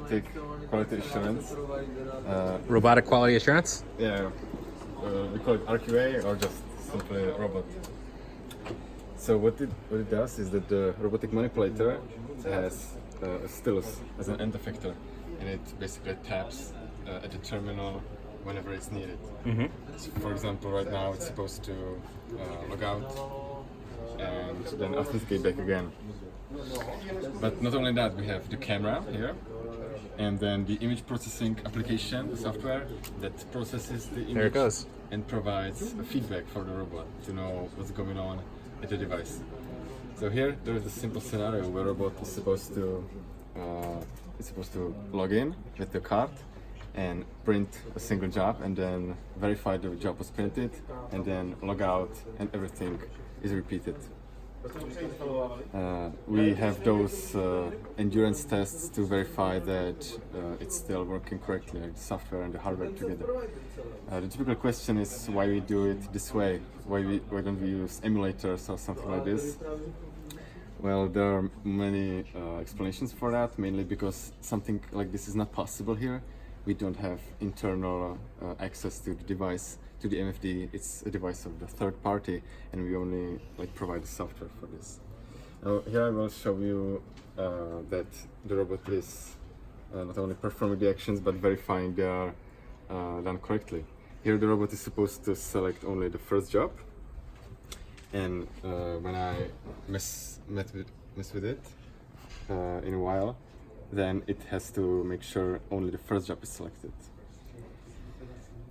robotic quality assurance. Robotic quality assurance? Yeah, we call it RQA or just simply robot. So what it does is that the robotic manipulator has a stylus as an end effector, and it basically taps at the terminal whenever it's needed. So for example, right now it's supposed to log out and then authenticate back again. But not only that, we have the camera here, and then the image processing application, the software that processes the image There it goes. and provides feedback for the robot to know what's going on at the device. So here there is a simple scenario where a robot is supposed to log in with the card and print a single job, and then verify the job was printed, and then log out, and everything is repeated. We have those endurance tests to verify that it's still working correctly, like the software and the hardware together. The typical question is why we do it this way. Why don't we use emulators or something like this? Well, there are many explanations for that, mainly because something like this is not possible here. We don't have internal access to the device, to the MFD. It's a device of the third party, and we only provide the software for this. Now, here I will show you that the robot is not only performing the actions but verifying they are done correctly. Here the robot is supposed to select only the first job, and when I mess with it in a while, then it has to make sure only the first job is selected.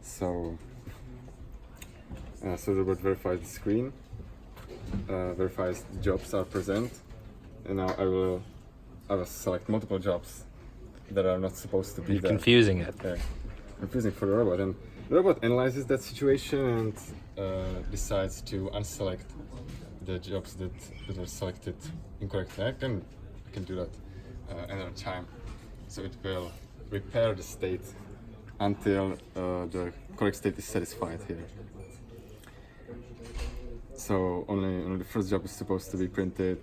So the robot verifies the screen, verifies the jobs are present, and now I will select multiple jobs that are not supposed to be there. Confusing it. Confusing for the robot, and the robot analyzes that situation and decides to unselect the jobs that were selected incorrectly. I can do that another time. So it will repair the state until the correct state is satisfied here. So only the first job is supposed to be printed.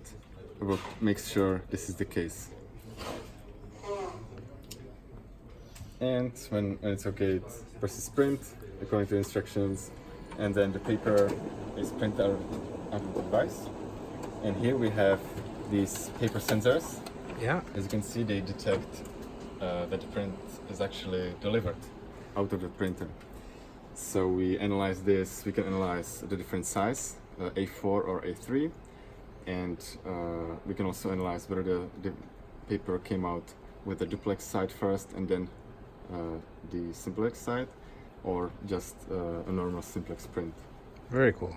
The robot makes sure this is the case. And when it's okay, it presses print according to instructions, and then the paper is printed out of the device. And here we have these paper sensors. Yeah. As you can see, they detect that the print is actually delivered out of the printer. So we analyze this. We can analyze the different size, A4 or A3, and we can also analyze whether the paper came out with the duplex side first and then the simplex side, or just a normal simplex print. Very cool.